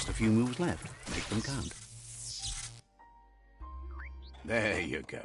Just a few moves left. Make them count. There you go.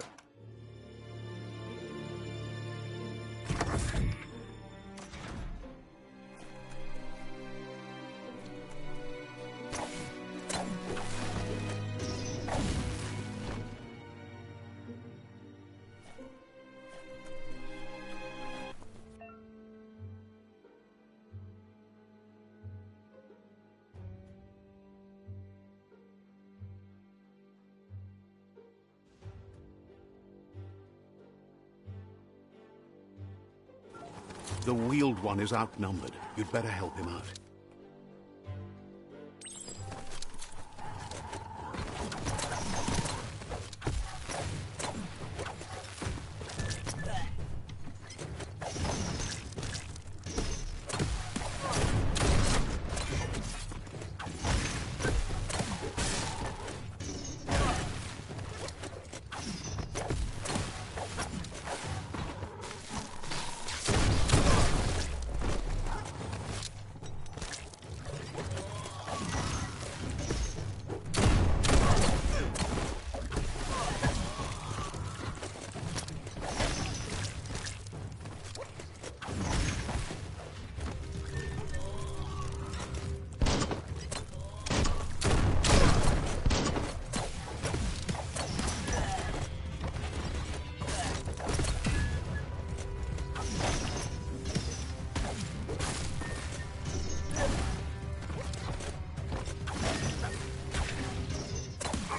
The wheeled one is outnumbered. You'd better help him out.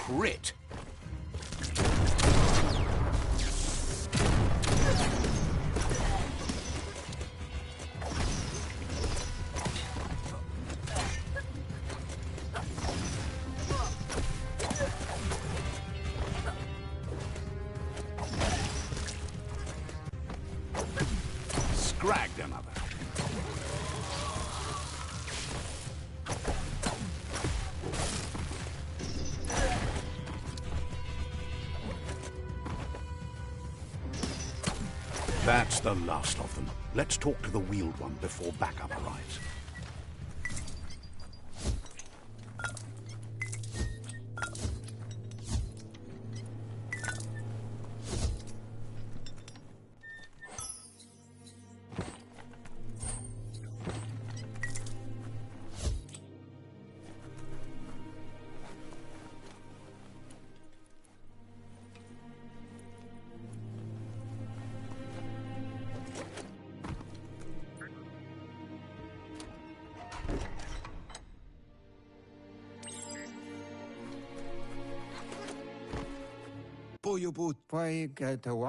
Crit. Scragged another. That's the last of them. Let's talk to the wheeled one before backup arrives.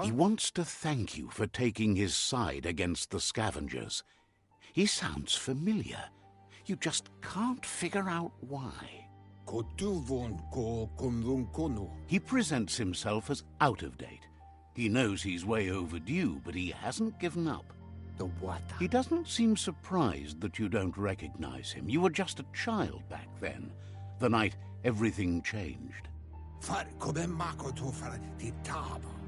He wants to thank you for taking his side against the scavengers. He sounds familiar. You just can't figure out why. He presents himself as out of date. He knows he's way overdue, but he hasn't given up. He doesn't seem surprised that you don't recognize him. You were just a child back then, the night everything changed.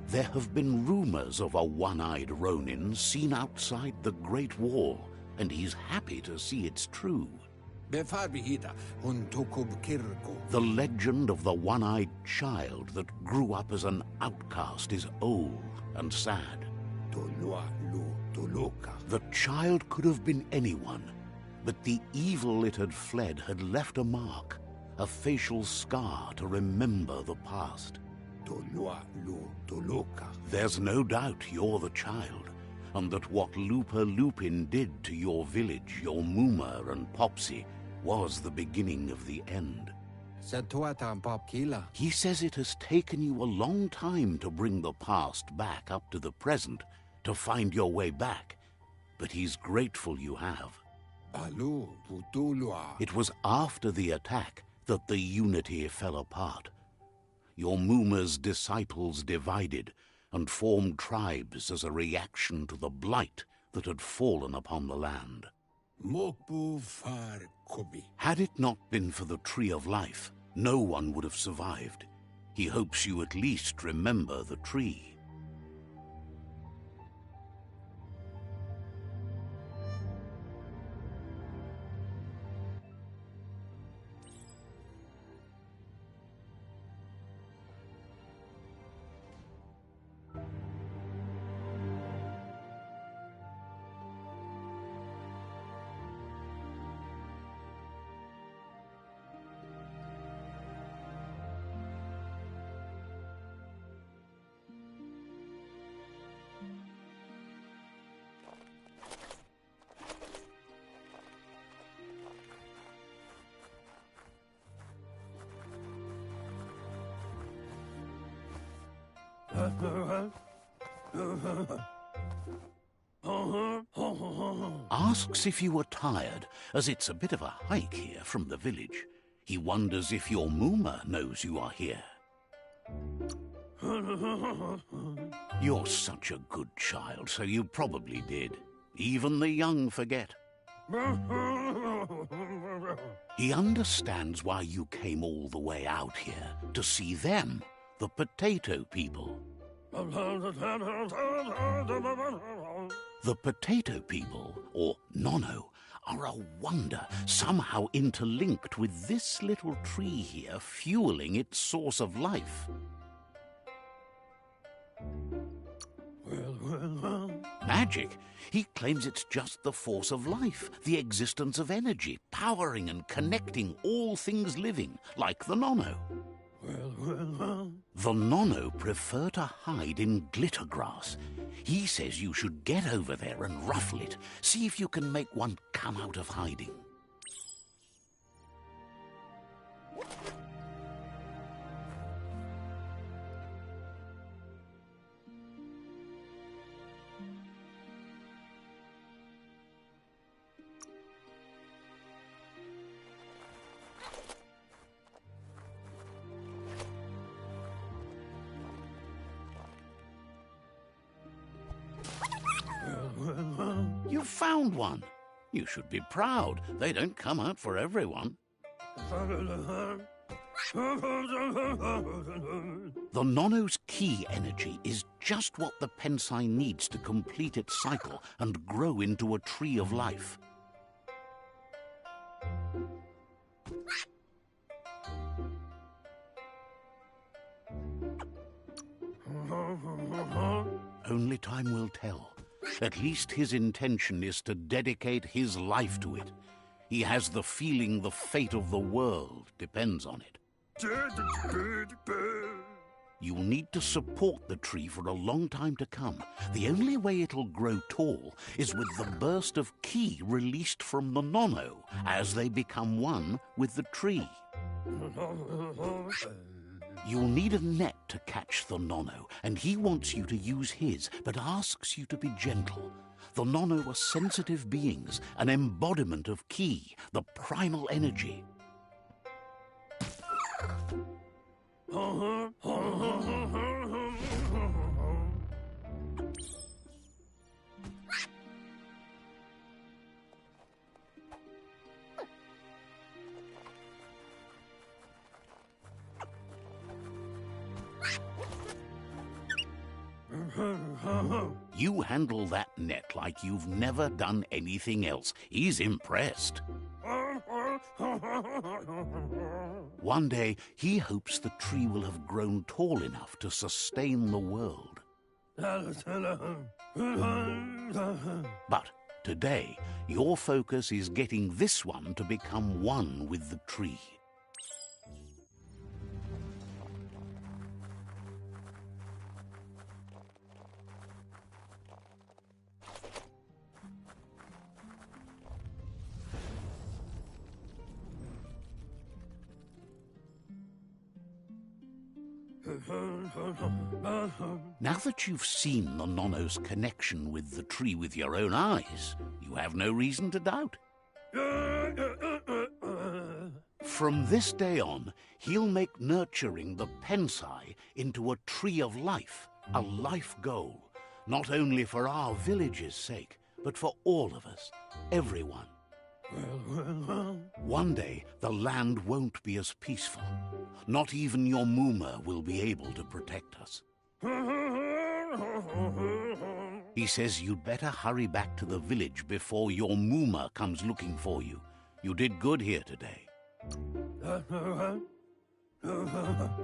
There have been rumors of a one-eyed Ronin seen outside the Great Wall, and he's happy to see it's true. The legend of the one-eyed child that grew up as an outcast is old and sad. The child could have been anyone, but the evil it had fled had left a mark, a facial scar to remember the past. There's no doubt you're the child, and that what Lupa Lupin did to your village, your Muma and Popsy, was the beginning of the end. He says it has taken you a long time to bring the past back up to the present, to find your way back, but he's grateful you have. It was after the attack that the unity fell apart. Your Muma's disciples divided and formed tribes as a reaction to the blight that had fallen upon the land. Had it not been for the Tree of Life, no one would have survived. He hopes you at least remember the tree. Asks if you are tired, as it's a bit of a hike here from the village. He wonders if your Mooma knows you are here. You're such a good child, so you probably did. Even the young forget. He understands why you came all the way out here, to see them, the potato people. The potato people, or Nono, are a wonder, somehow interlinked with this little tree here, fueling its source of life. Magic? He claims it's just the force of life, the existence of energy, powering and connecting all things living, like the Nono. The Nono prefer to hide in glitter grass. He says you should get over there and ruffle it. See if you can make one come out of hiding. You found one. You should be proud. They don't come out for everyone. The Nono's key energy is just what the Pensai needs to complete its cycle and grow into a tree of life. Only time will tell. At least his intention is to dedicate his life to it. He has the feeling the fate of the world depends on it. You'll need to support the tree for a long time to come. The only way it'll grow tall is with the burst of ki released from the Nono as they become one with the tree. You'll need a net to catch the Nono, and he wants you to use his, but asks you to be gentle. The Nono are sensitive beings, an embodiment of ki, the primal energy. You handle that net like you've never done anything else. He's impressed. One day, he hopes the tree will have grown tall enough to sustain the world. But today, your focus is getting this one to become one with the tree. Now that you've seen the Nono's connection with the tree with your own eyes, you have no reason to doubt. From this day on, he'll make nurturing the Pensai into a tree of life, a life goal, not only for our village's sake, but for all of us, everyone. One day, the land won't be as peaceful. Not even your Mooma will be able to protect us. He says you'd better hurry back to the village before your Mooma comes looking for you. You did good here today.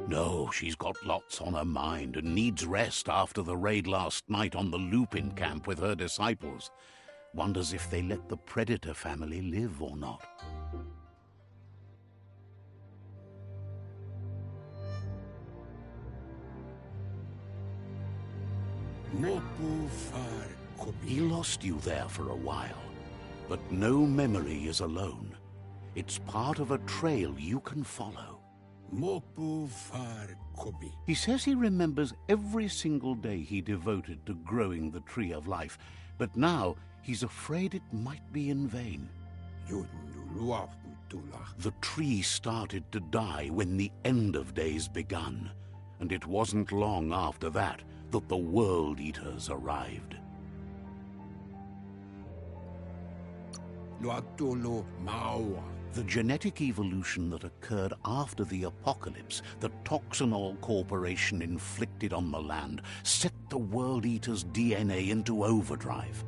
No, she's got lots on her mind and needs rest after the raid last night on the Lupin camp with her disciples. Wonders if they let the Predator family live or not. He lost you there for a while, but no memory is alone. It's part of a trail you can follow. Mopu far kobi. He says he remembers every single day he devoted to growing the Tree of Life, but now he's afraid it might be in vain. The tree started to die when the end of days begun, and it wasn't long after that that the World Eaters arrived. The genetic evolution that occurred after the apocalypse that Toxanol Corporation inflicted on the land set the World Eater's DNA into overdrive.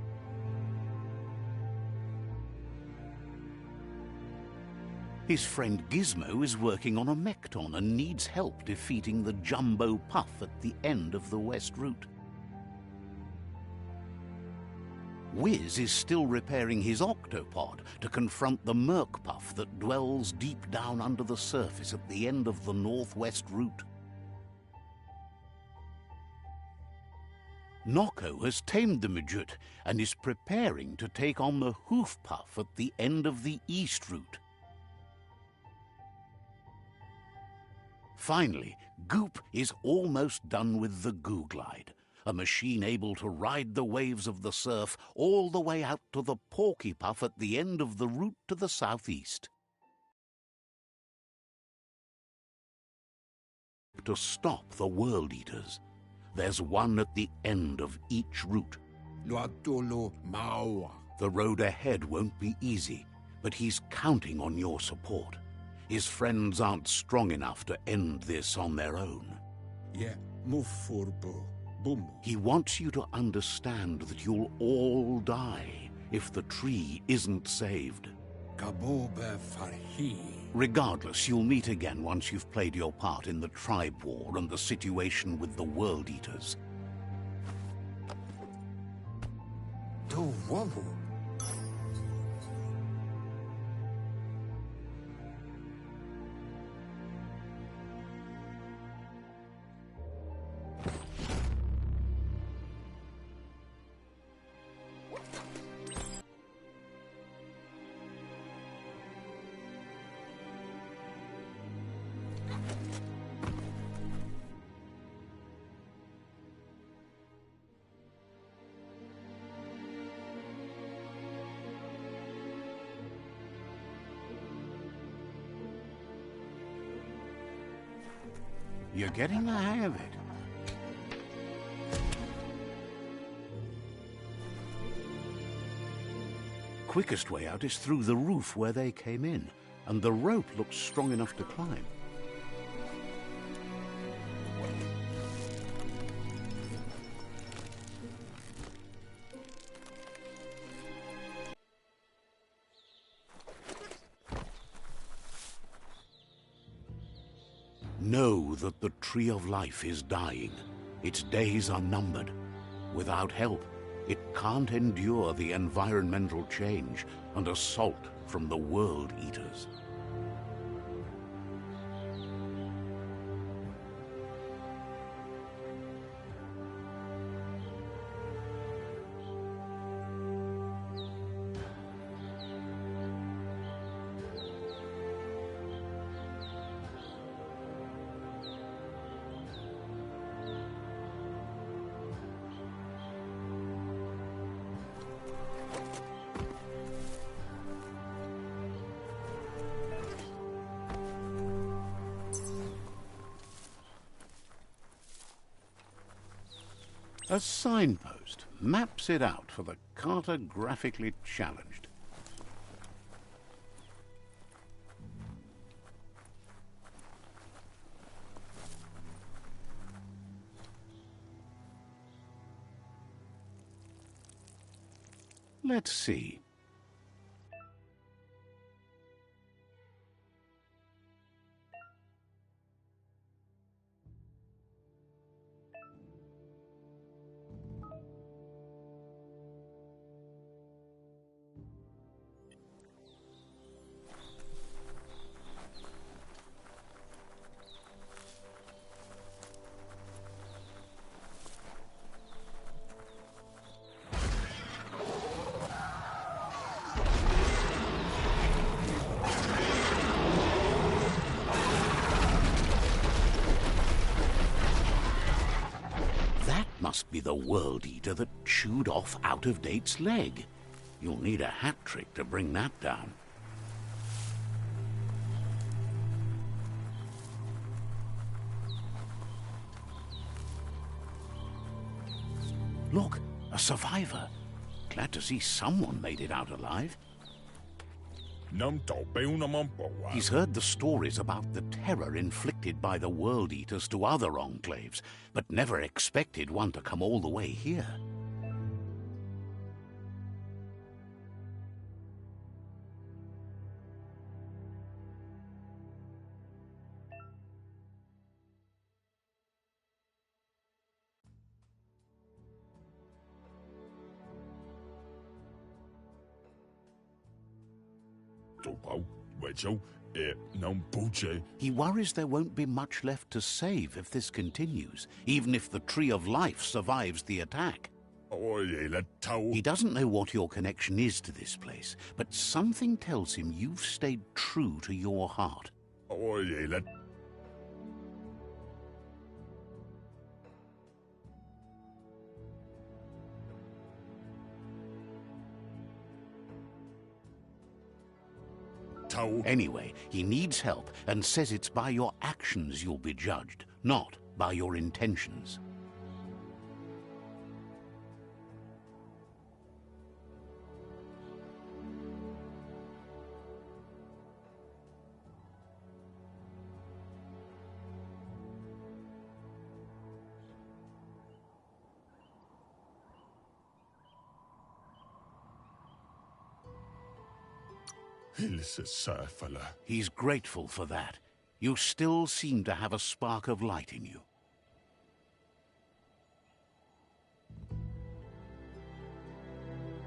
His friend Gizmo is working on a Mekton and needs help defeating the Jumbo Puff at the end of the West Route. Wiz is still repairing his octopod to confront the Merc Puff that dwells deep down under the surface at the end of the Northwest Route. Nocco has tamed the Midget and is preparing to take on the Hoof Puff at the end of the East Route. Finally, Goop is almost done with the Goo Glide, a machine able to ride the waves of the surf all the way out to the Porky Puff at the end of the route to the southeast. To stop the World Eaters, there's one at the end of each route. The road ahead won't be easy, but he's counting on your support. His friends aren't strong enough to end this on their own. He wants you to understand that you'll all die if the tree isn't saved. Regardless, you'll meet again once you've played your part in the tribe war and the situation with the World Eaters. You're getting the hang of it. Quickest way out is through the roof where they came in, and the rope looks strong enough to climb. Know that the Tree of Life is dying. Its days are numbered. Without help, it can't endure the environmental change and assault from the World Eaters. A signpost maps it out for the cartographically challenged. Let's see. must be the World Eater that chewed off Out-of-Date's leg. You'll need a hat trick to bring that down. Look, a survivor. Glad to see someone made it out alive. He's heard the stories about the terror inflicted by the World Eaters to other enclaves, but never expected one to come all the way here. He worries there won't be much left to save if this continues, even if the Tree of Life survives the attack. He doesn't know what your connection is to this place, but something tells him you've stayed true to your heart. Anyway, he needs help and says it's by your actions you'll be judged, not by your intentions. He's grateful for that. You still seem to have a spark of light in you.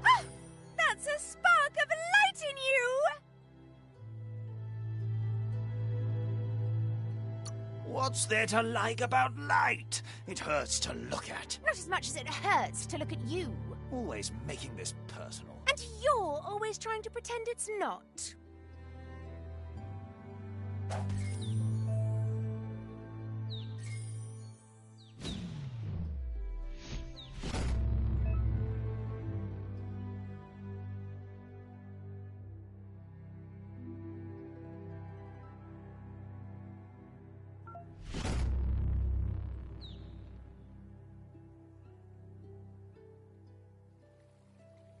Ah! That's a spark of light in you! What's there to like about light? It hurts to look at. Not as much as it hurts to look at you. Always making this personal. And you're always trying to pretend it's not.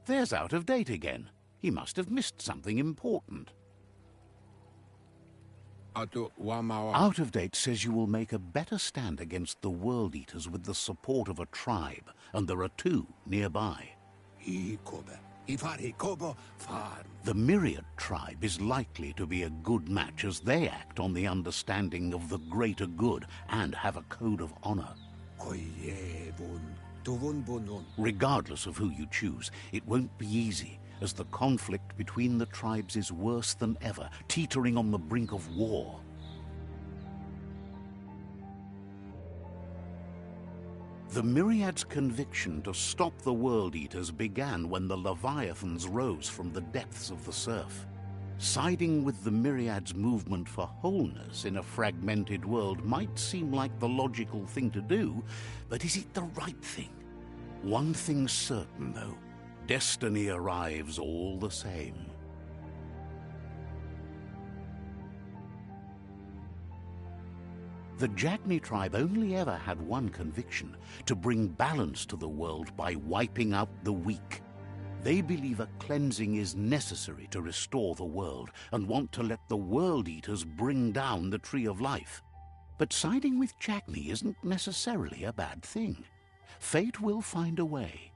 There's Out-of-Date again. He must have missed something important. Out-of-Date says you will make a better stand against the World Eaters with the support of a tribe, and there are two nearby. The Myriad tribe is likely to be a good match as they act on the understanding of the greater good and have a code of honor. Regardless of who you choose, it won't be easy, as the conflict between the tribes is worse than ever, teetering on the brink of war. The Myriad's conviction to stop the World Eaters began when the Leviathans rose from the depths of the surf. Siding with the Myriad's movement for wholeness in a fragmented world might seem like the logical thing to do, but is it the right thing? One thing's certain, though. Destiny arrives all the same. The Jagni tribe only ever had one conviction: to bring balance to the world by wiping out the weak. They believe a cleansing is necessary to restore the world, and want to let the World Eaters bring down the Tree of Life. But siding with Jagni isn't necessarily a bad thing. Fate will find a way.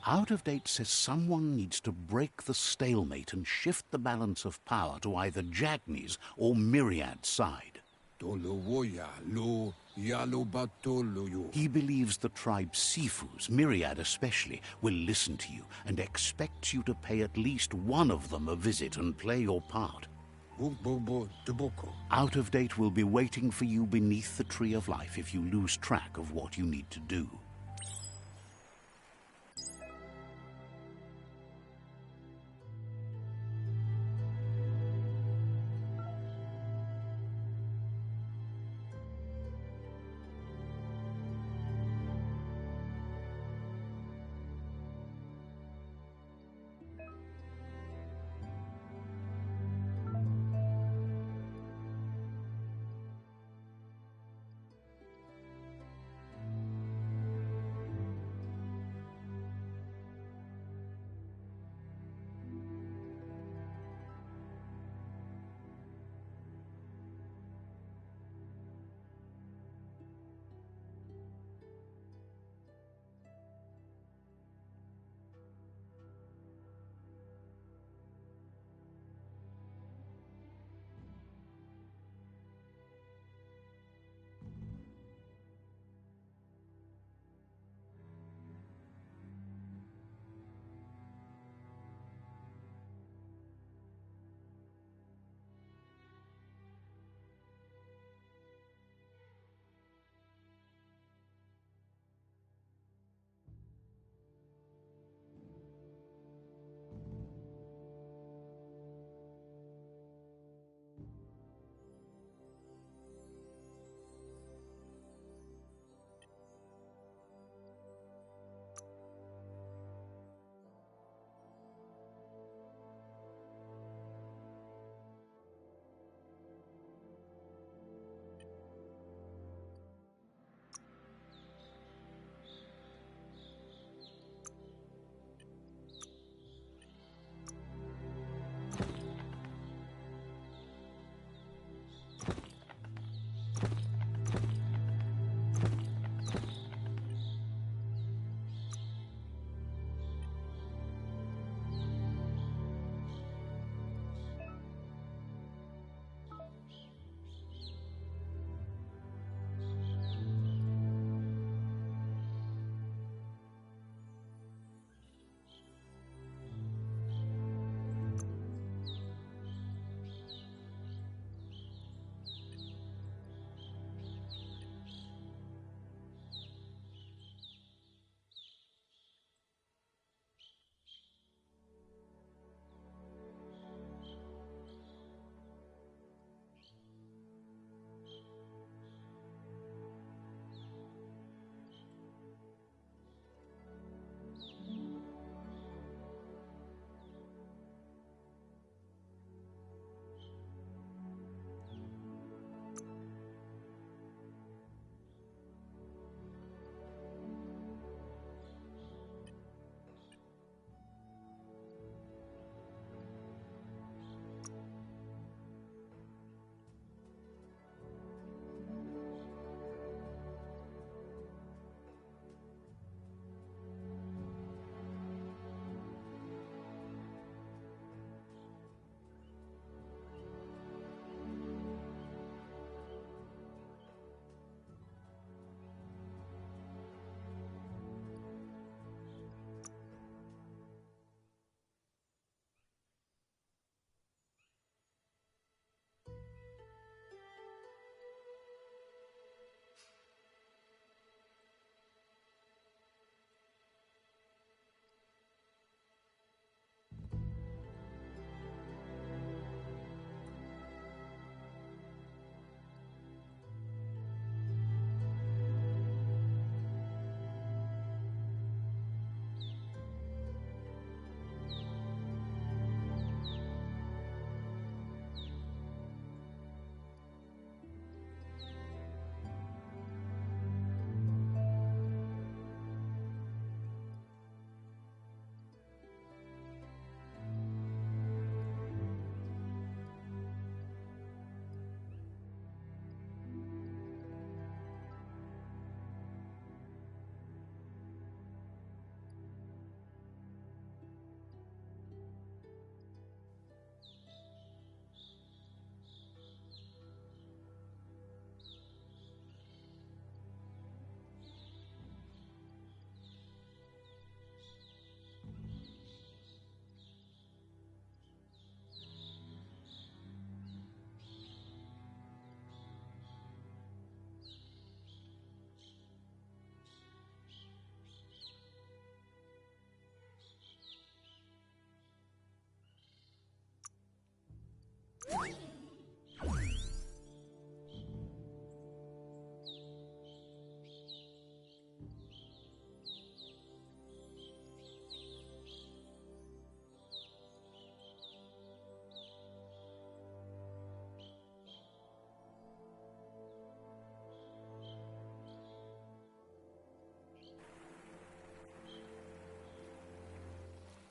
Out-of-Date says someone needs to break the stalemate and shift the balance of power to either Jagni's or Myriad's side. He believes the tribe's Sifus, Myriad especially, will listen to you and expects you to pay at least one of them a visit and play your part. Out-of-Date will be waiting for you beneath the Tree of Life if you lose track of what you need to do.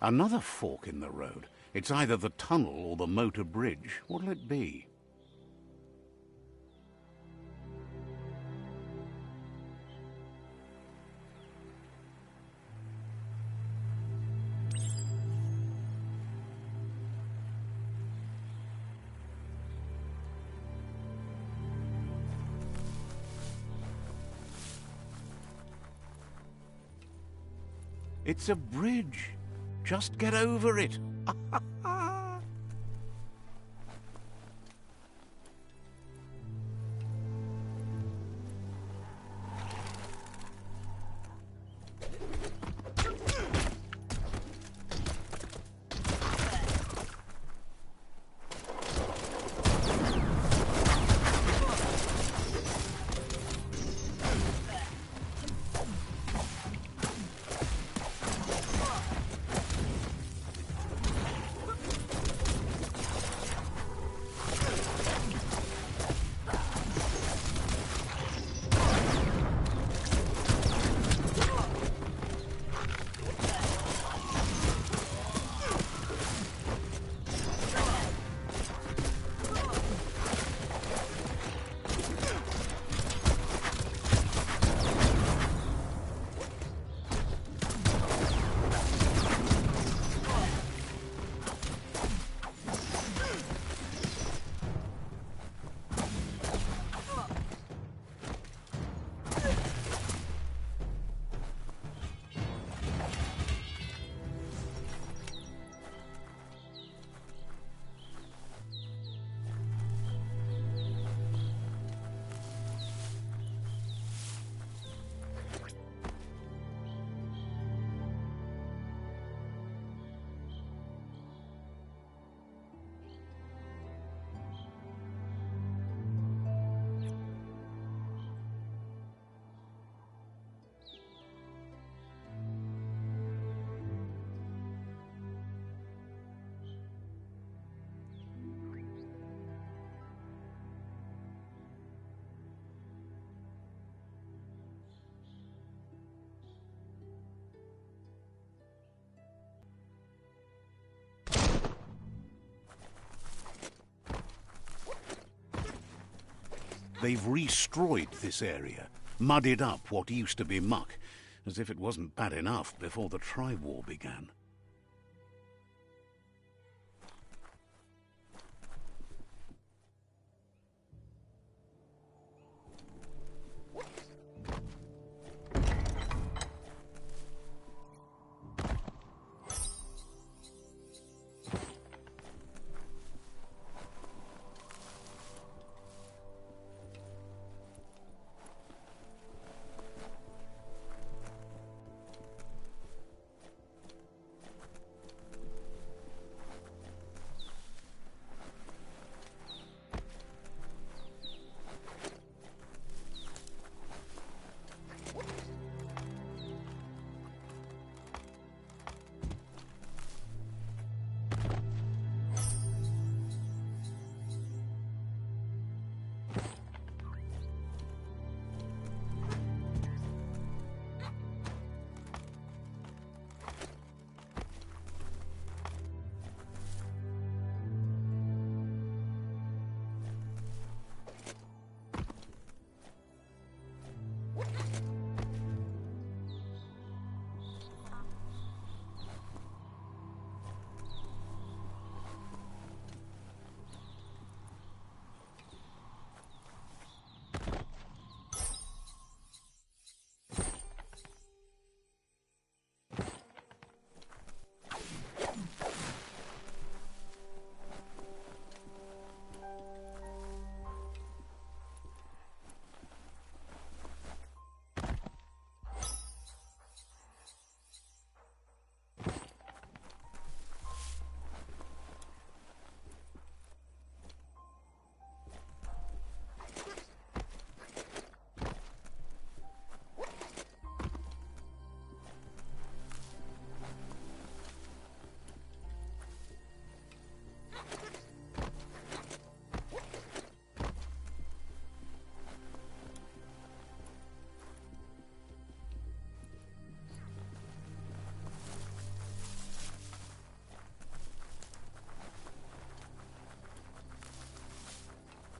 Another fork in the road. It's either the tunnel or the motor bridge. What'll it be? It's a bridge. Just get over it. They've restroyed this area, muddied up what used to be muck, as if it wasn't bad enough before the Tri-War began.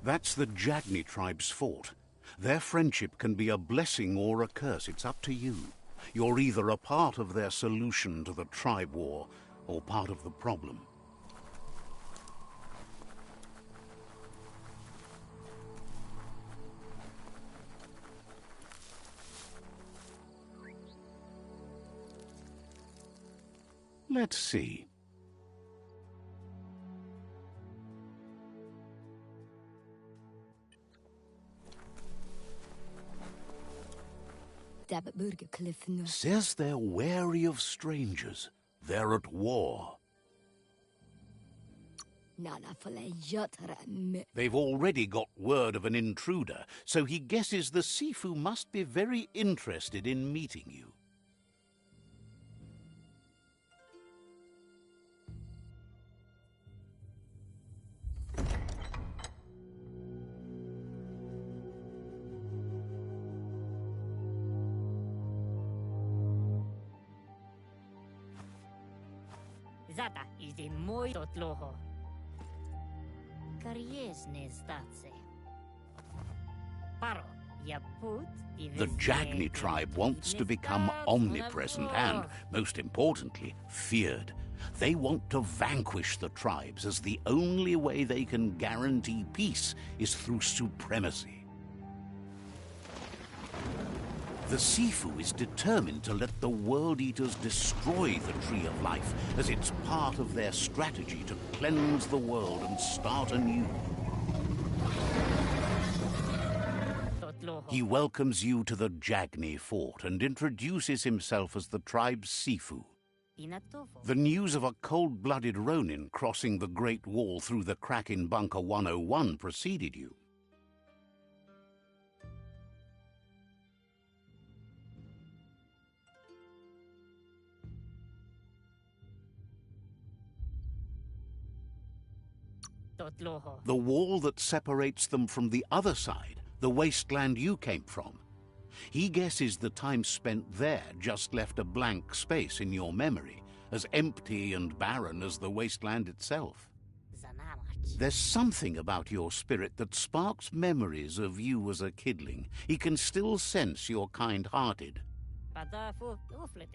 That's the Jagni tribe's fort. Their friendship can be a blessing or a curse. It's up to you. You're either a part of their solution to the tribe war or part of the problem. Let's see. Says they're wary of strangers. They're at war. They've already got word of an intruder, so he guesses the Sifu must be very interested in meeting you. Zata is the muy totloho. Kariesne stace. Paro, yaput. The Jagni tribe wants to become omnipresent and, most importantly, feared. They want to vanquish the tribes, as the only way they can guarantee peace is through supremacy. The Sifu is determined to let the World Eaters destroy the Tree of Life, as it's part of their strategy to cleanse the world and start anew. He welcomes you to the Jagni fort and introduces himself as the tribe's Sifu. The news of a cold-blooded Ronin crossing the Great Wall through the crack in Bunker 101 preceded you. The wall that separates them from the other side, the wasteland you came from. He guesses the time spent there just left a blank space in your memory, as empty and barren as the wasteland itself. There's something about your spirit that sparks memories of you as a kidling. He can still sense you're kind-hearted.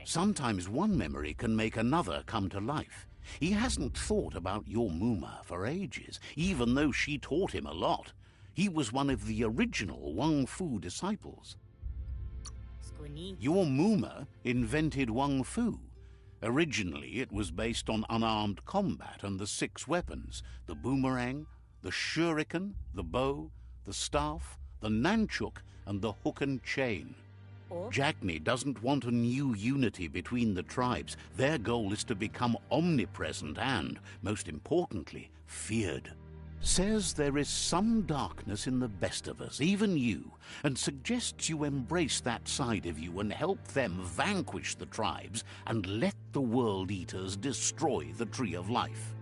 Sometimes one memory can make another come to life. He hasn't thought about your Muma for ages, even though she taught him a lot. He was one of the original Wang Fu disciples. Your Muma invented Wang Fu. Originally, it was based on unarmed combat and the 6 weapons: the boomerang, the shuriken, the bow, the staff, the nunchuk, and the hook and chain. Jagni doesn't want a new unity between the tribes. Their goal is to become omnipresent and, most importantly, feared. Says there is some darkness in the best of us, even you, and suggests you embrace that side of you and help them vanquish the tribes and let the World Eaters destroy the Tree of Life.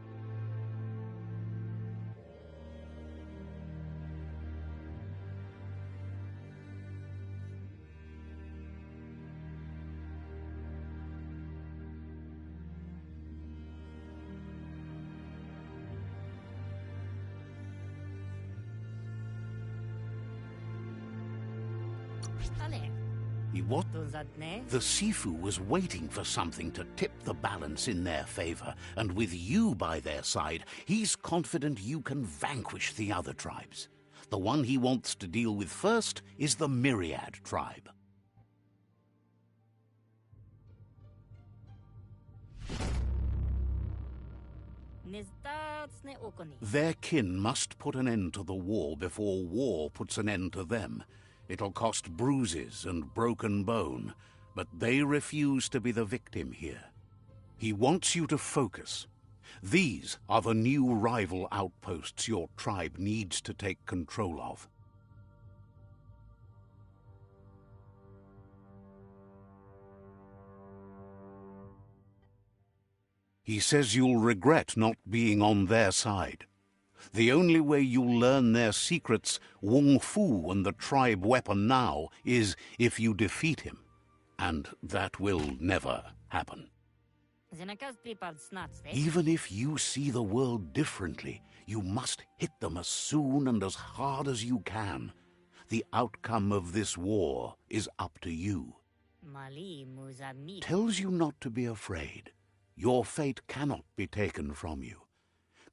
What? The Sifu was waiting for something to tip the balance in their favor, and with you by their side, he's confident you can vanquish the other tribes. The one he wants to deal with first is the Myriad tribe. Their kin must put an end to the war before war puts an end to them. It'll cost bruises and broken bone, but they refuse to be the victim here. He wants you to focus. These are the new rival outposts your tribe needs to take control of. He says you'll regret not being on their side. The only way you'll learn their secrets, Wung Fu and the tribe weapon now, is if you defeat him. And that will never happen. Zenakas people snuts, eh? Even if you see the world differently, you must hit them as soon and as hard as you can. The outcome of this war is up to you. Mali Muzami. Tells you not to be afraid. Your fate cannot be taken from you.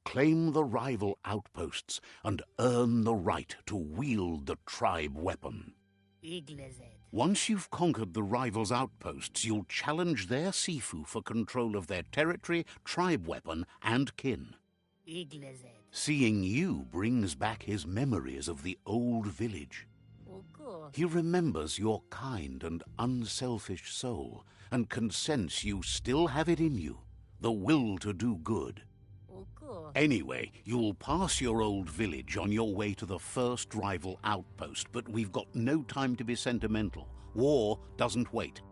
Claim the rival outposts and earn the right to wield the tribe weapon. Iglezed. Once you've conquered the rivals' outposts, you'll challenge their Sifu for control of their territory, tribe weapon, and kin. Iglezed. Seeing you brings back his memories of the old village. Oko. He remembers your kind and unselfish soul, and can sense you still have it in you, the will to do good. Oko. Anyway, you'll pass your old village on your way to the first rival outpost, but we've got no time to be sentimental. War doesn't wait.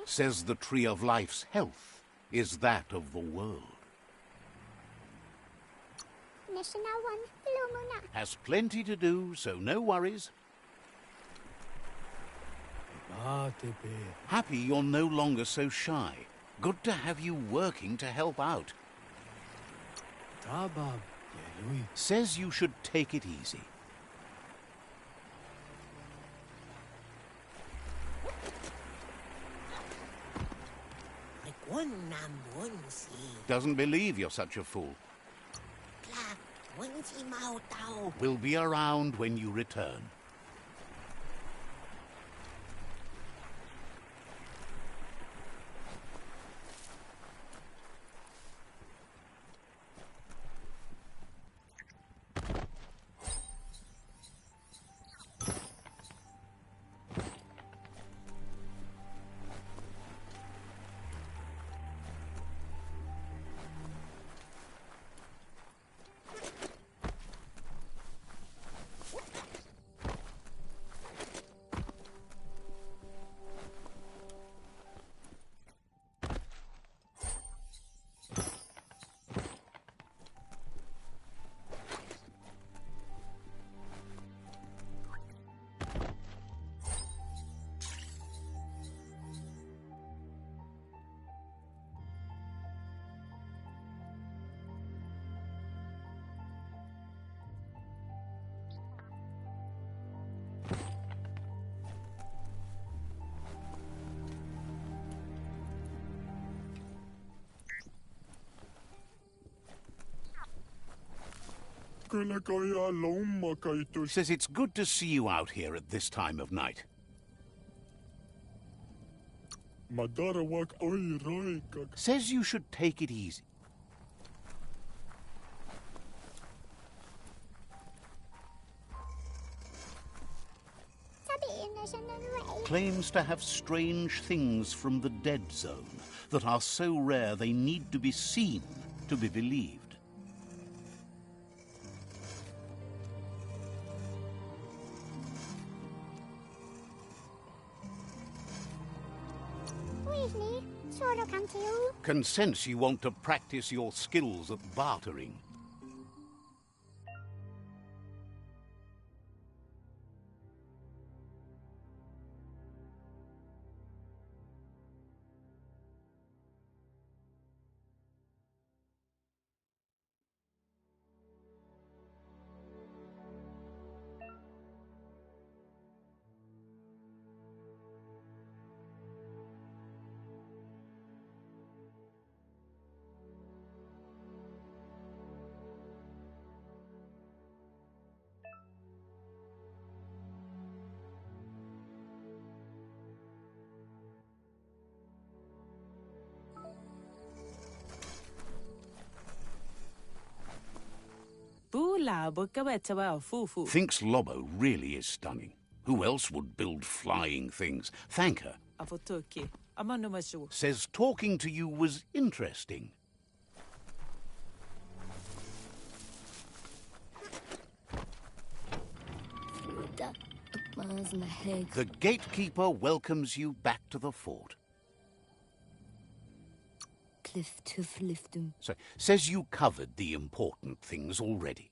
Says the Tree of Life's health is that of the world. Has plenty to do, so no worries. Happy you're no longer so shy. Good to have you working to help out. Says you should take it easy. Doesn't believe you're such a fool. We'll be around when you return. Says it's good to see you out here at this time of night. Says you should take it easy. claims to have strange things from the dead zone that are so rare they need to be seen to be believed. Can sense you want to practice your skills at bartering. Thinks Lobo really is stunning. Who else would build flying things? Thank her. Says talking to you was interesting. The gatekeeper welcomes you back to the fort. So, says you covered the important things already.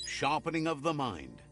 Sharpening of the mind.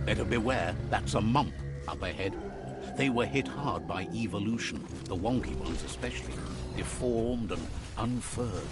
Better beware, that's a mump up ahead. They were hit hard by evolution, the wonky ones especially, deformed and unfurred.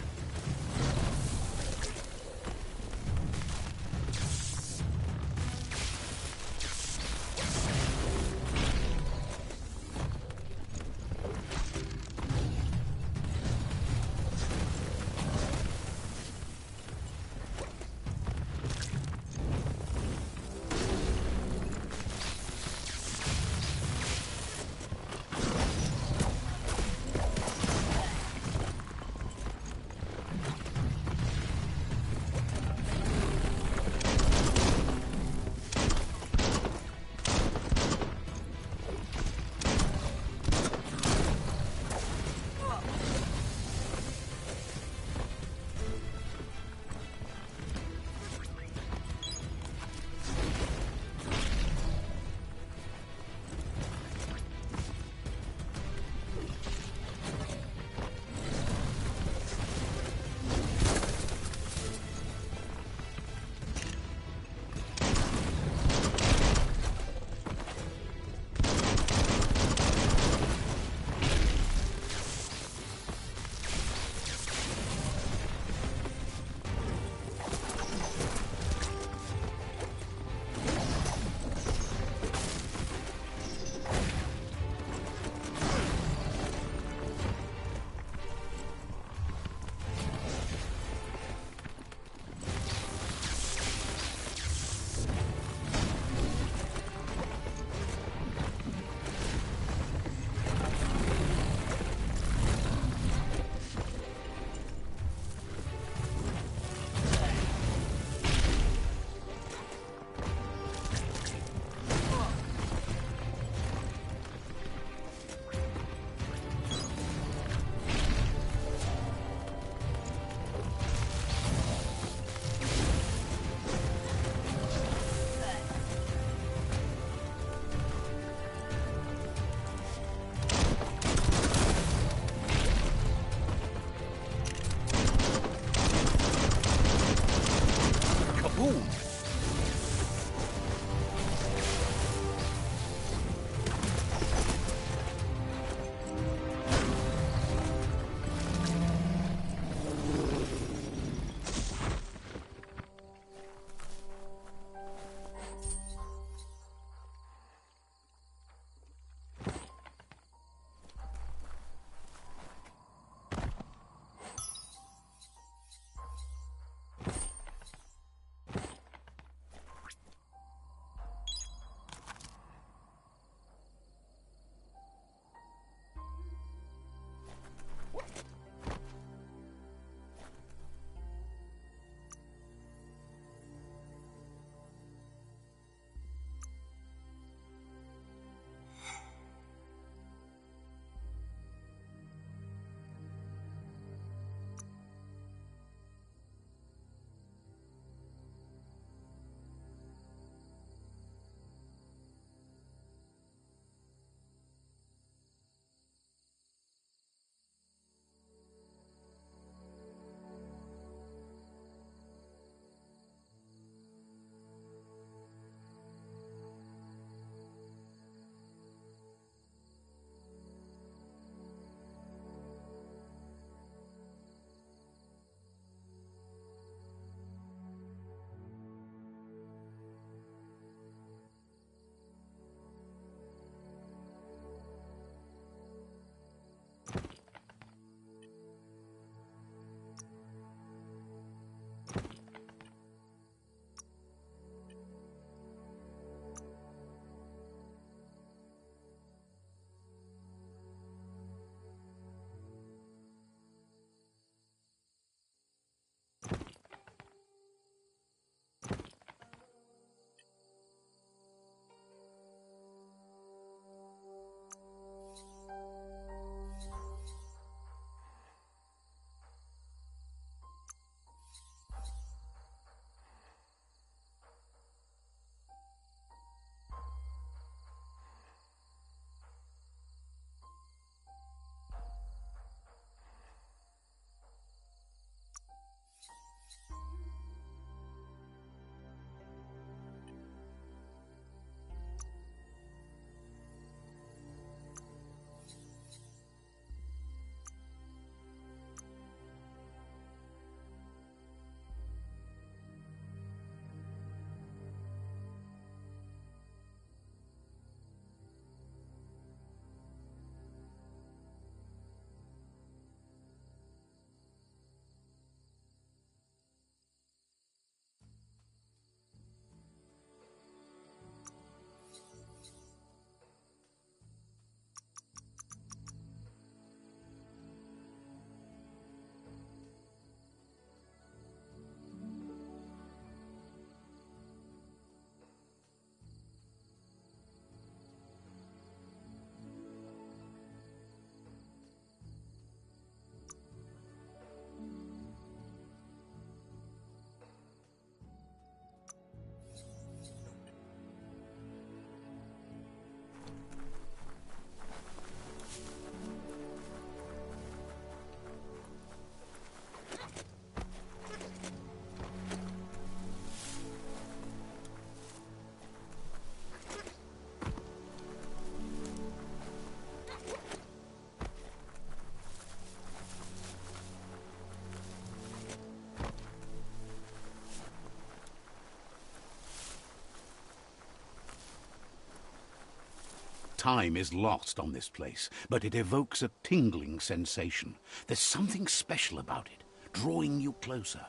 Time is lost on this place, but it evokes a tingling sensation. There's something special about it, drawing you closer.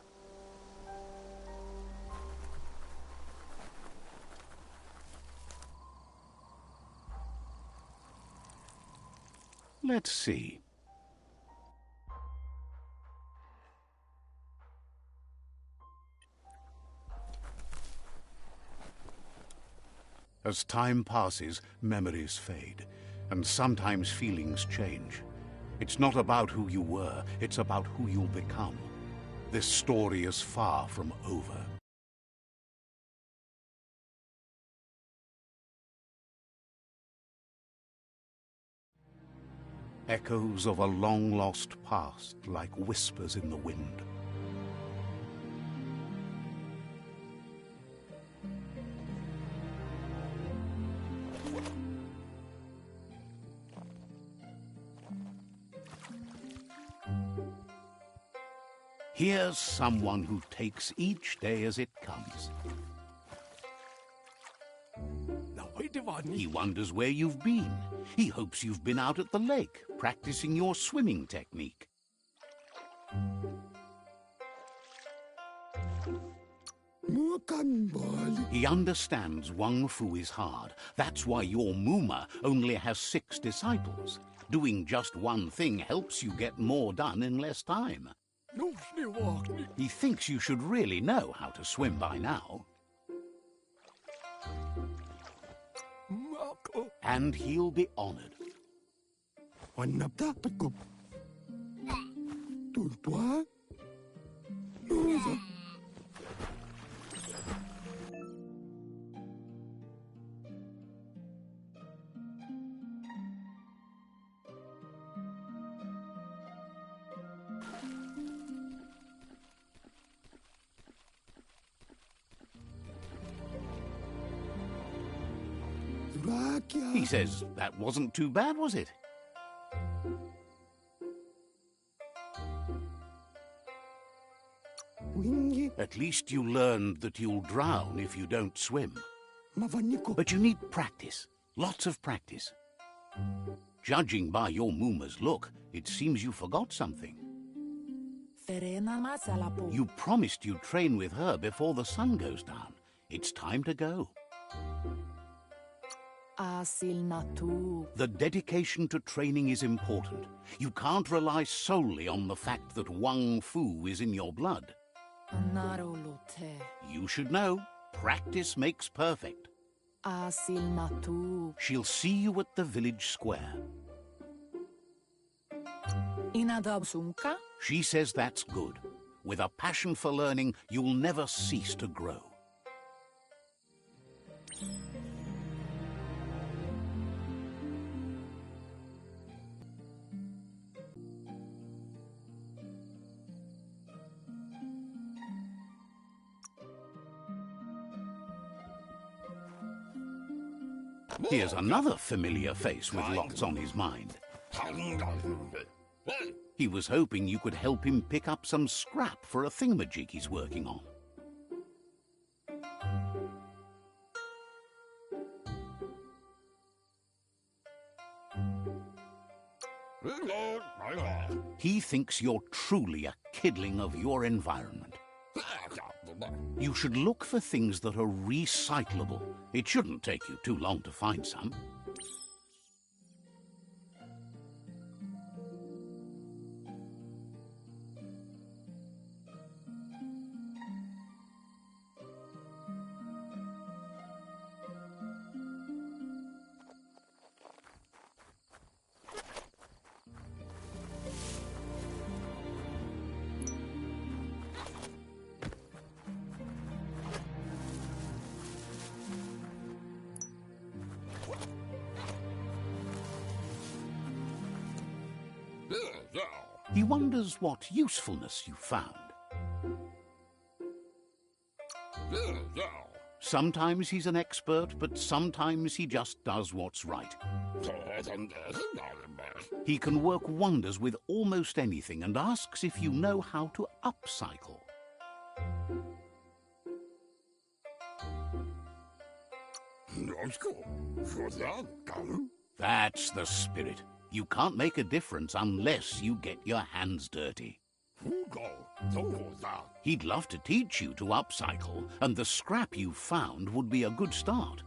Let's see. As time passes, memories fade, and sometimes feelings change. It's not about who you were, it's about who you'll become. This story is far from over. Echoes of a long-lost past, like whispers in the wind. Here's someone who takes each day as it comes. He wonders where you've been. He hopes you've been out at the lake, practicing your swimming technique. He understands Wang Fu is hard. That's why your Muma only has 6 disciples. Doing just one thing helps you get more done in less time. He thinks you should really know how to swim by now. And he'll be honored. He says that wasn't too bad, was it? At least you learned that you'll drown if you don't swim. But you need practice, lots of practice. Judging by your Muma's look, it seems you forgot something. You promised you'd train with her before the sun goes down. It's time to go. The dedication to training is important. You can't rely solely on the fact that Wang Fu is in your blood. You should know, practice makes perfect. She'll see you at the village square. She says that's good. With a passion for learning, you'll never cease to grow. Here's another familiar face with lots on his mind. He was hoping you could help him pick up some scrap for a thingamajig he's working on. He thinks you're truly a kidling of your environment. You should look for things that are recyclable. It shouldn't take you too long to find some. He wonders what usefulness you found. Sometimes he's an expert, but sometimes he just does what's right. He can work wonders with almost anything and asks if you know how to upcycle. That's the spirit. You can't make a difference unless you get your hands dirty. He'd love to teach you to upcycle, and the scrap you found would be a good start.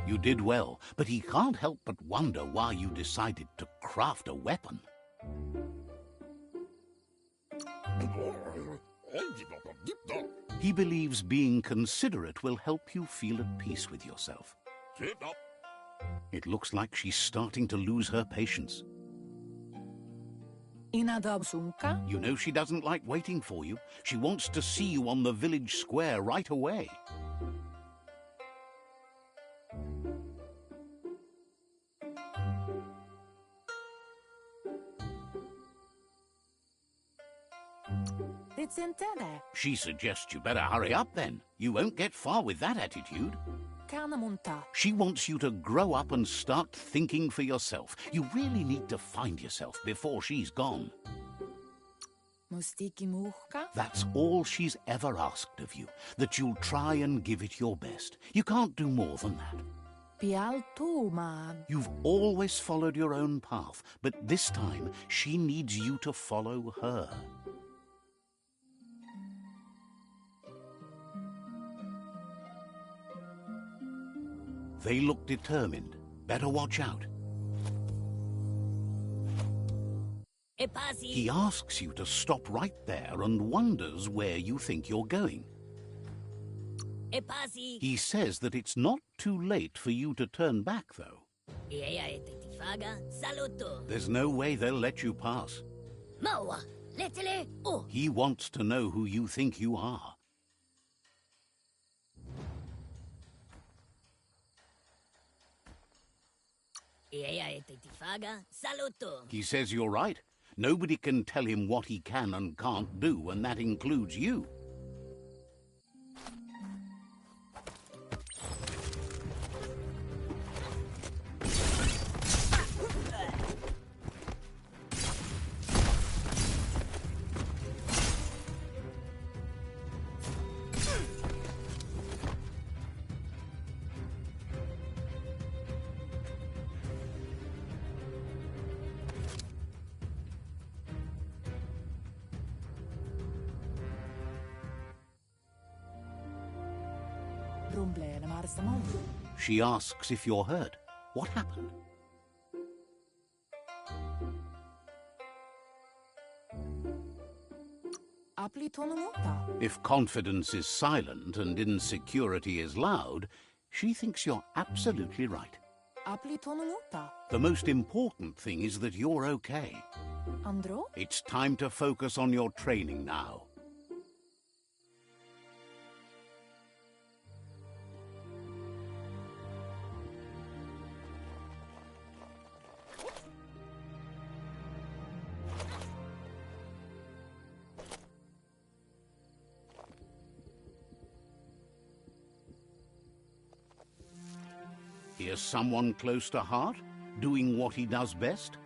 You did well, but he can't help but wonder why you decided to craft a weapon. He believes being considerate will help you feel at peace with yourself. It looks like she's starting to lose her patience. You know she doesn't like waiting for you. She wants to see you on the village square right away. She suggests you better hurry up then. You won't get far with that attitude. She wants you to grow up and start thinking for yourself. You really need to find yourself before she's gone. That's all she's ever asked of you, that you'll try and give it your best. You can't do more than that. You've always followed your own path, but this time she needs you to follow her. They look determined. Better watch out. He asks you to stop right there and wonders where you think you're going. He says that it's not too late for you to turn back, though. There's no way they'll let you pass. He wants to know who you think you are. He says you're right. Nobody can tell him what he can and can't do, and that includes you. She asks if you're hurt. What happened? If confidence is silent and insecurity is loud, she thinks you're absolutely right. The most important thing is that you're okay. It's time to focus on your training now. Here's someone close to heart, doing what he does best.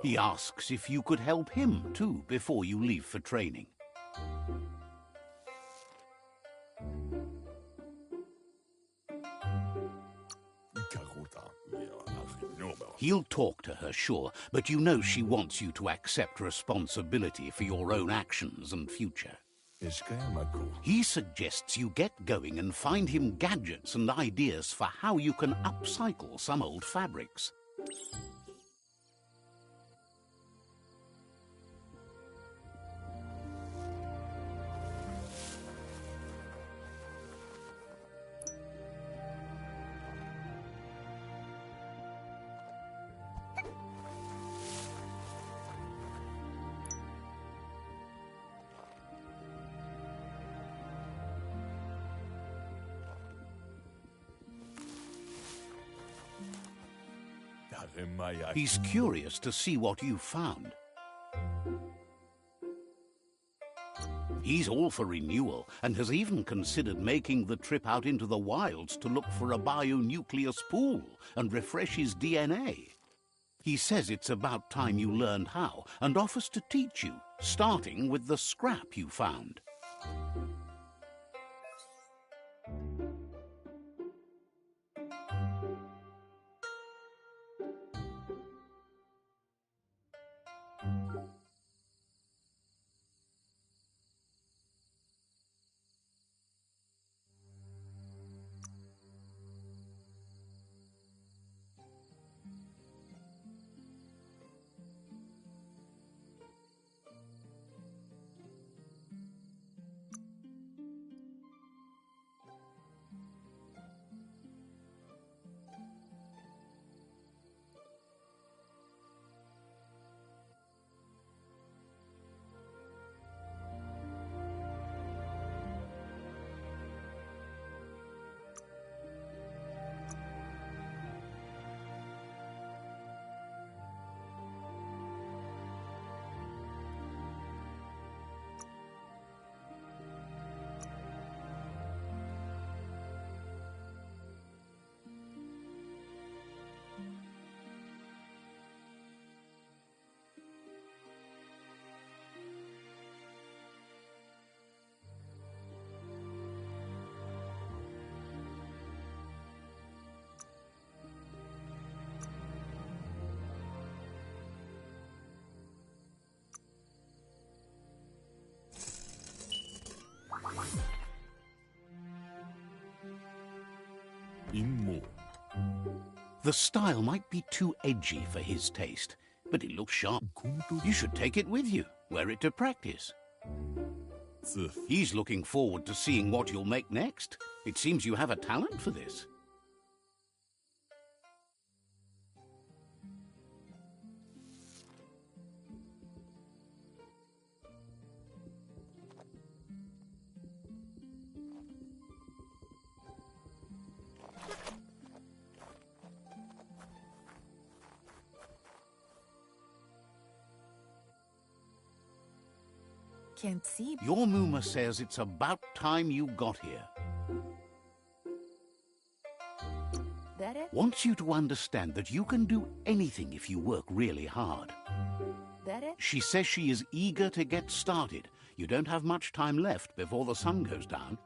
He asks if you could help him too before you leave for training. He'll talk to her, sure, but you know she wants you to accept responsibility for your own actions and future. He suggests you get going and find him gadgets and ideas for how you can upcycle some old fabrics. He's curious to see what you've found. He's all for renewal and has even considered making the trip out into the wilds to look for a bionucleus pool and refresh his DNA. He says it's about time you learned how and offers to teach you, starting with the scrap you found. The style might be too edgy for his taste, but it looks sharp. You should take it with you, wear it to practice. He's looking forward to seeing what you'll make next. It seems you have a talent for this. Can't see. Your Muma says it's about time you got here. That it? Wants you to understand that you can do anything if you work really hard. That it? She says she is eager to get started. You don't have much time left before the sun goes down.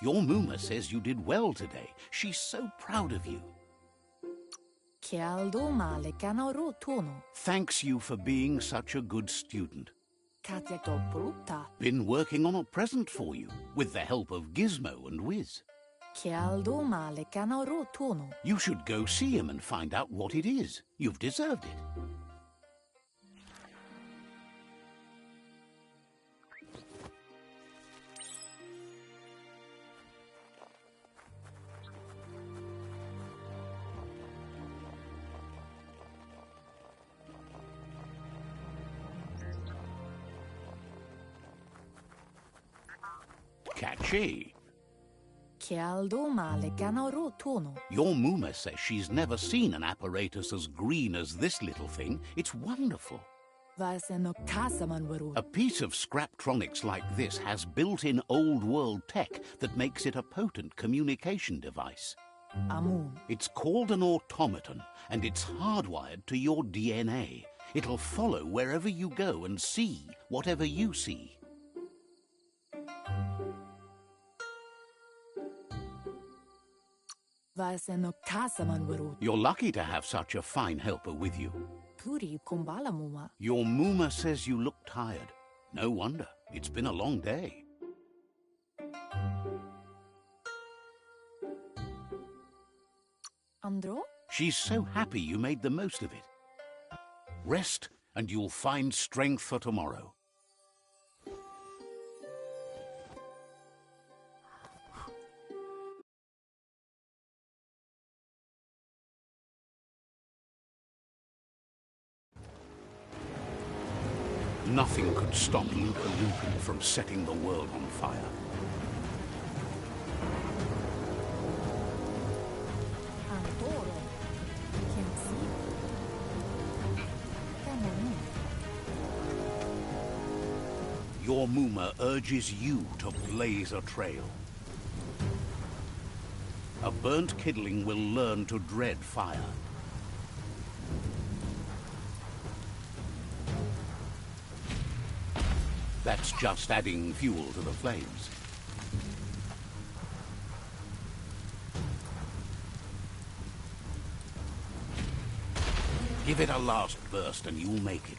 Your Muma says you did well today. She's so proud of you. Thanks you for being such a good student. Been working on a present for you, with the help of Gizmo and Wiz. You should go see him and find out what it is. You've deserved it. Catchy. Your Muma says she's never seen an apparatus as green as this little thing. It's wonderful. A piece of Scraptronics like this has built-in old-world tech that makes it a potent communication device. It's called an automaton, and it's hardwired to your DNA. It'll follow wherever you go and see whatever you see. You're lucky to have such a fine helper with you. Your Muma says you look tired. No wonder. It's been a long day. She's so happy you made the most of it. Rest, and you'll find strength for tomorrow. Nothing could stop Lupa from setting the world on fire. Your Muma urges you to blaze a trail. A burnt kidling will learn to dread fire. That's just adding fuel to the flames. Give it a last burst and you'll make it.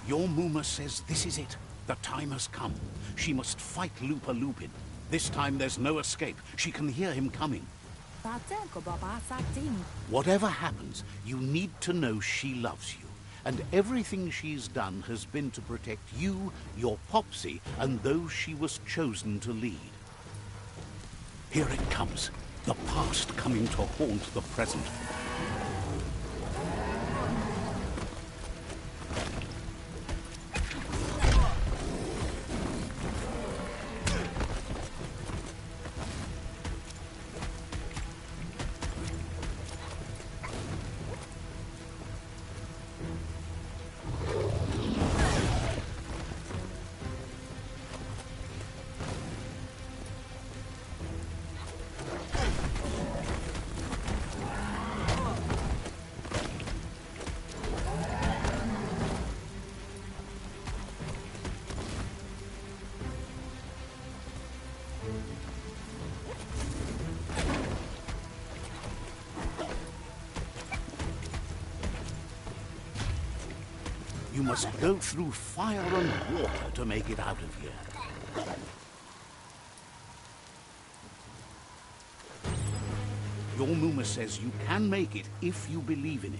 Your Muma says this is it. The time has come. She must fight Lupa Lupin. This time there's no escape. She can hear him coming. Whatever happens, you need to know she loves you. And everything she's done has been to protect you, your Popsy, and those she was chosen to lead. Here it comes. The past coming to haunt the present. You must go through fire and water to make it out of here. Your Muma says you can make it if you believe in it.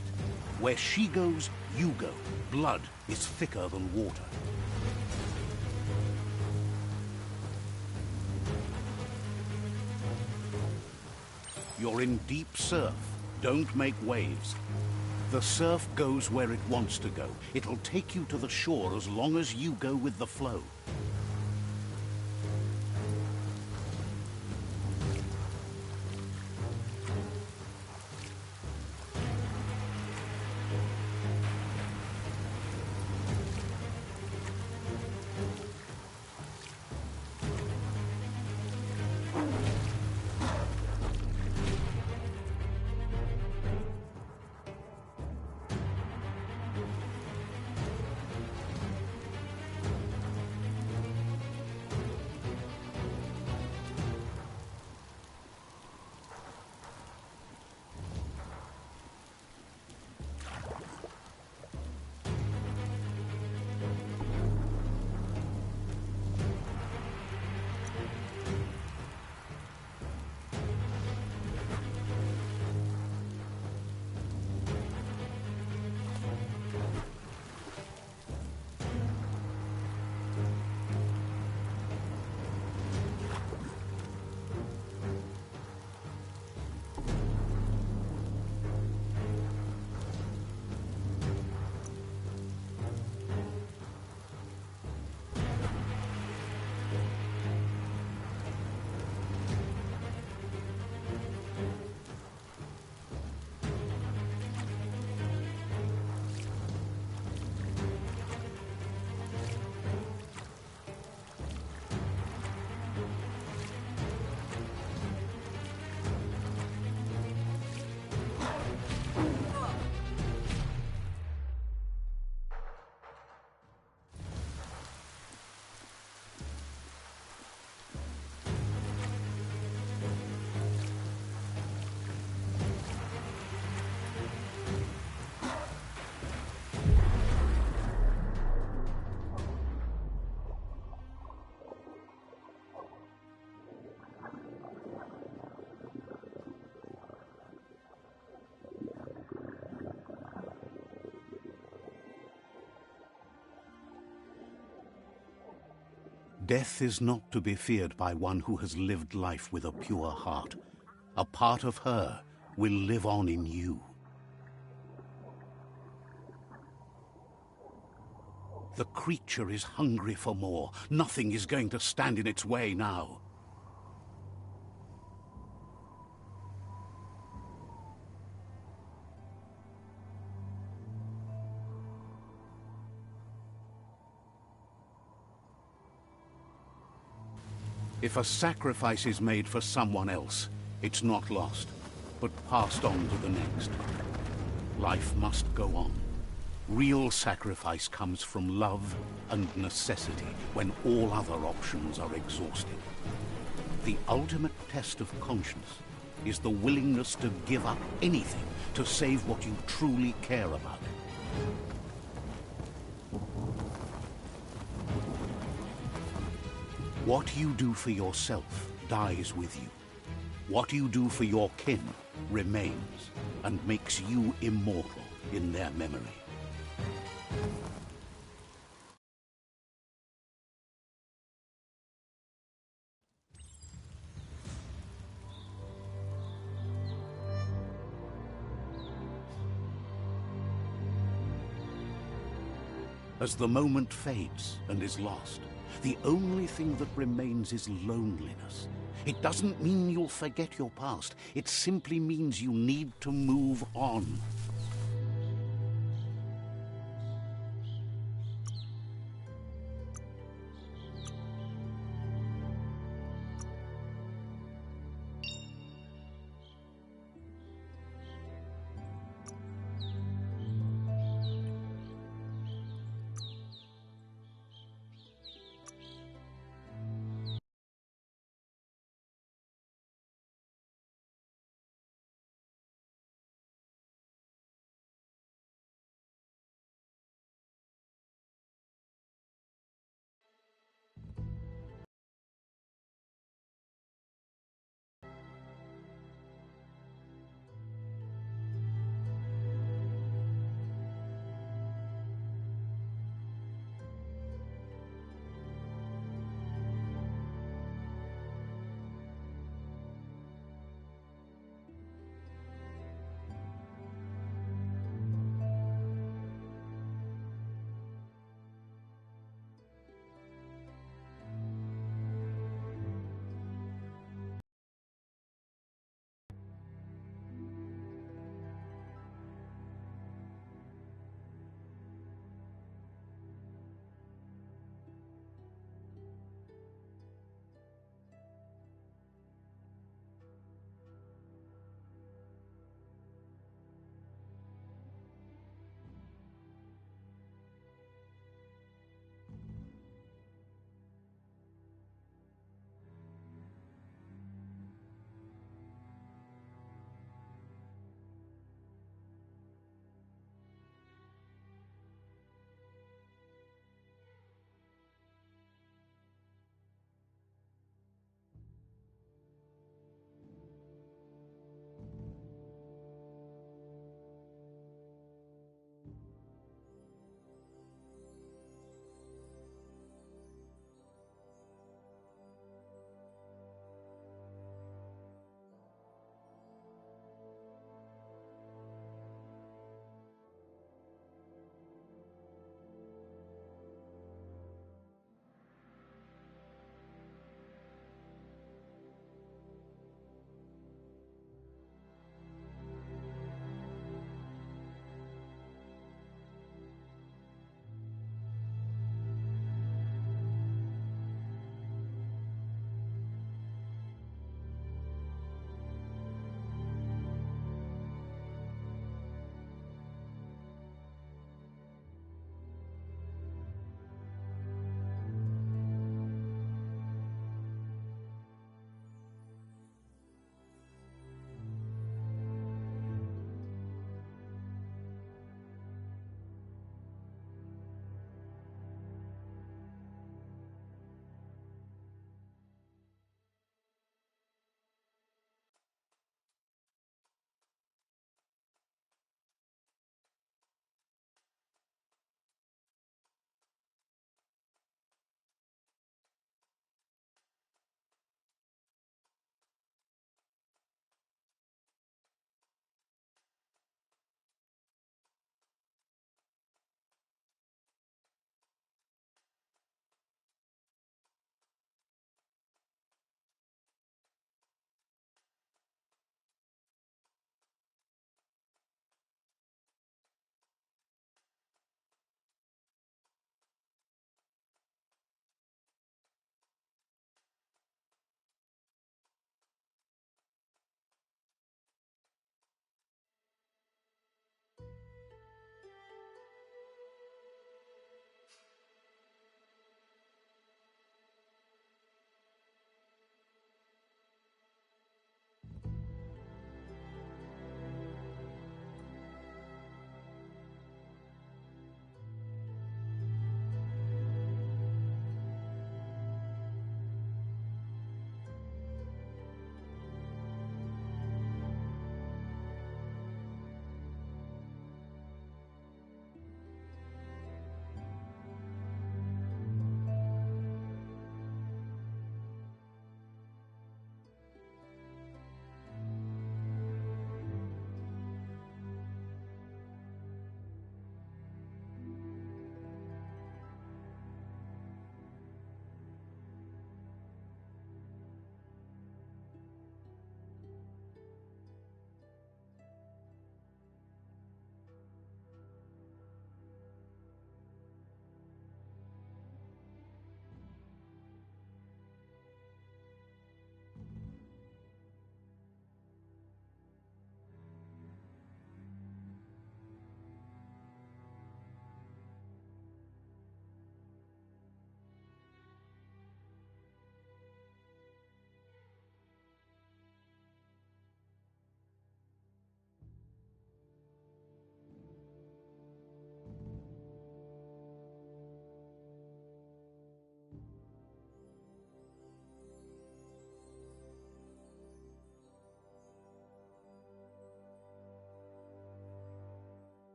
Where she goes, you go. Blood is thicker than water. You're in deep surf. Don't make waves. The surf goes where it wants to go. It'll take you to the shore as long as you go with the flow. Death is not to be feared by one who has lived life with a pure heart. A part of her will live on in you. The creature is hungry for more. Nothing is going to stand in its way now. If a sacrifice is made for someone else, it's not lost, but passed on to the next. Life must go on. Real sacrifice comes from love and necessity when all other options are exhausted. The ultimate test of conscience is the willingness to give up anything to save what you truly care about. What you do for yourself dies with you. What you do for your kin remains and makes you immortal in their memory. As the moment fades and is lost, the only thing that remains is loneliness. It doesn't mean you'll forget your past. It simply means you need to move on.